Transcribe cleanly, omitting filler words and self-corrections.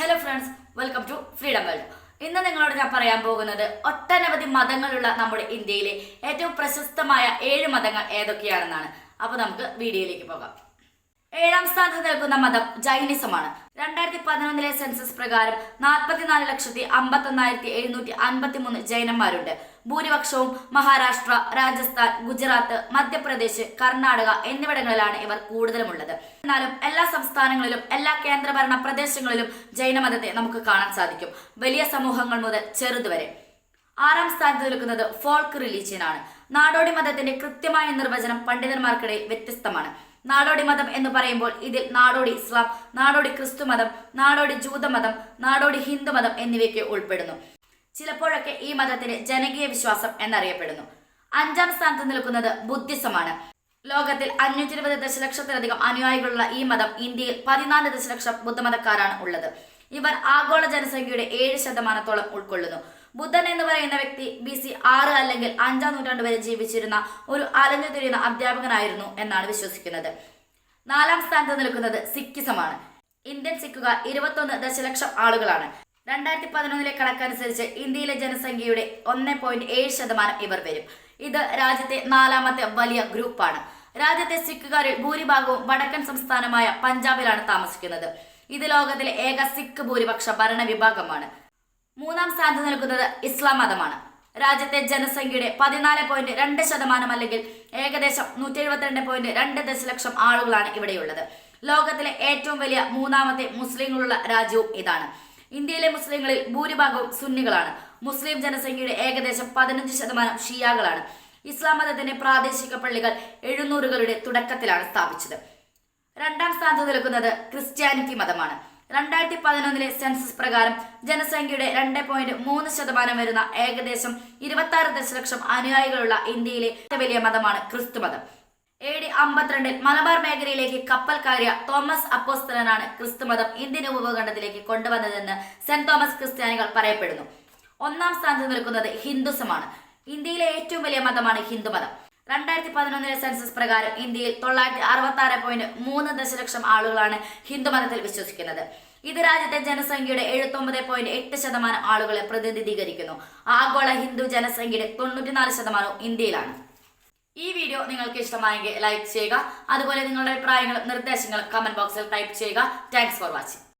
Hello friends, welcome to freedom world. ഇന്ന് നിങ്ങളോട് ഞാൻ പറയാൻ പോകുന്നത് ഒട്ടനവധി മതങ്ങളുള്ള നമ്മുടെ ഇന്ത്യയിലെ ഏറ്റവും പ്രശസ്തമായ 7 മതങ്ങൾ ഏതൊക്കെയാണെന്നാണ്. അപ്പോൾ നമുക്ക് വീഡിയോയിലേക്ക് പോകാം. 7ാം സ്ഥാനത്ത് നിൽക്കുന്ന മതം ജൈനിസമാണ്. 2011 സെൻസസ് പ്രകാരം 44,51,753 ജൈനന്മാരുണ്ട്. ഭൂരിപക്ഷവും മഹാരാഷ്ട്ര, രാജസ്ഥാൻ, ഗുജറാത്ത്, മധ്യപ്രദേശ്, കർണാടക എന്നിവിടങ്ങളിലാണ് ഇവർ കൂടുതലുമുള്ളത്. എന്നാലും എല്ലാ സംസ്ഥാനങ്ങളിലും എല്ലാ കേന്ദ്രഭരണ പ്രദേശങ്ങളിലും ജൈനമതത്തെ നമുക്ക് കാണാൻ സാധിക്കും, വലിയ സമൂഹങ്ങൾ മുതൽ ചെറുതുവരെ. 6ാം സ്ഥാനത്ത് നിൽക്കുന്നത് ഫോൾക്ക് റിലീജിയനാണ്. നാടോടി മതത്തിന്റെ കൃത്യമായ നിർവചനം പണ്ഡിതന്മാർക്കിടയിൽ വ്യത്യസ്തമാണ്. നാടോടി മതം എന്ന് പറയുമ്പോൾ ഇതിൽ നാടോടി ഇസ്ലാം, നാടോടി ക്രിസ്തു മതം, നാടോടി ജൂതമതം, നാടോടി ഹിന്ദു മതം എന്നിവയൊക്കെ ഉൾപ്പെടുന്നു. ചിലപ്പോഴൊക്കെ ഈ മതത്തിന് ജനകീയ വിശ്വാസം എന്നറിയപ്പെടുന്നു. 5ാം സ്ഥാനത്ത് നിൽക്കുന്നത് ബുദ്ധിസമാണ്. ലോകത്തിൽ 520 ദശലക്ഷത്തിലധികം അനുയായികളുള്ള ഈ മതം ഇന്ത്യയിൽ 14 ദശലക്ഷം ബുദ്ധമതക്കാരാണ് ഉള്ളത്. ഇവർ ആഗോള ജനസംഖ്യയുടെ 7% ഉൾക്കൊള്ളുന്നു. ബുദ്ധൻ എന്ന് പറയുന്ന വ്യക്തി BC 6 അല്ലെങ്കിൽ 5ാം നൂറ്റാണ്ട് വരെ ജീവിച്ചിരുന്ന ഒരു അലഞ്ഞു തിരിയുന്ന അധ്യാപകനായിരുന്നു എന്നാണ് വിശ്വസിക്കുന്നത്. 4ാം സ്ഥാനത്ത് നിൽക്കുന്നത് സിക്കിസമാണ്. ഇന്ത്യൻ സിക്കുകാർ 21 ദശലക്ഷം ആളുകളാണ്. 2011 കണക്കനുസരിച്ച് ഇന്ത്യയിലെ ജനസംഖ്യയുടെ 1.7% ഇവർ വരും. ഇത് രാജ്യത്തെ 4ാമത്തെ വലിയ ഗ്രൂപ്പാണ്. രാജ്യത്തെ സിക്കുകാരിൽ ഭൂരിഭാഗവും വടക്കൻ സംസ്ഥാനമായ പഞ്ചാബിലാണ് താമസിക്കുന്നത്. ഇത് ലോകത്തിലെ ഏക സിഖ് ഭൂരിപക്ഷ ഭരണ വിഭാഗമാണ്. 3ാം സ്ഥാനത്ത് നിൽക്കുന്നത് ഇസ്ലാം മതമാണ്. രാജ്യത്തെ ജനസംഖ്യയുടെ 14.2% അല്ലെങ്കിൽ ഏകദേശം 172.2 ദശലക്ഷം ആളുകളാണ് ഇവിടെയുള്ളത്. ലോകത്തിലെ ഏറ്റവും വലിയ 3ാമത്തെ മുസ്ലിങ്ങളുള്ള രാജ്യവും ഇതാണ്. ഇന്ത്യയിലെ മുസ്ലിങ്ങളിൽ ഭൂരിഭാഗവും സുന്നികളാണ്. മുസ്ലിം ജനസംഖ്യയുടെ ഏകദേശം 15% ഷിയാകളാണ്. ഇസ്ലാം മതത്തിന്റെ പ്രാദേശിക പള്ളികൾ 700കളുടെ തുടക്കത്തിലാണ് സ്ഥാപിച്ചത്. 2ാം സ്ഥാനത്ത് നിൽക്കുന്നത് ക്രിസ്ത്യാനിറ്റി മതമാണ്. 2011 സെൻസസ് പ്രകാരം ജനസംഖ്യയുടെ 2.3% വരുന്ന ഏകദേശം 26 ദശലക്ഷം അനുയായികളുള്ള ഇന്ത്യയിലെ വലിയ മതമാണ് ക്രിസ്തു മതം. AD 52 മലബാർ മേഖലയിലേക്ക് കപ്പൽ കയറിയ തോമസ് അപ്പോസ്തലനാണ് ക്രിസ്തുമതം ഇന്ത്യൻ ഉപഭൂഖണ്ഡത്തിലേക്ക് കൊണ്ടുവന്നതെന്ന് സെന്റ് തോമസ് ക്രിസ്ത്യാനികൾ പറയപ്പെടുന്നു. 1ാം സ്ഥാനത്ത് നിൽക്കുന്നത് ഹിന്ദുസമാണ്. ഇന്ത്യയിലെ ഏറ്റവും വലിയ മതമാണ് ഹിന്ദുമതം. 2011 സെൻസസ് പ്രകാരം ഇന്ത്യയിൽ 966.3 ദശലക്ഷം ആളുകളാണ് ഹിന്ദുമതത്തിൽ വിശ്വസിക്കുന്നത്. ഇത് രാജ്യത്തെ ജനസംഖ്യയുടെ 79.8% ആളുകളെ പ്രതിനിധീകരിക്കുന്നു. ആഗോള ഹിന്ദു ജനസംഖ്യയുടെ 94% ഇന്ത്യയിലാണ്. ഈ വീഡിയോ നിങ്ങൾക്ക് ഇഷ്ടമായെങ്കിൽ ലൈക്ക് ചെയ്യുക. അതുപോലെ നിങ്ങളുടെ അഭിപ്രായങ്ങളും നിർദ്ദേശങ്ങളും കമന്റ് ബോക്സിൽ ടൈപ്പ് ചെയ്യുക. Thanks for watching.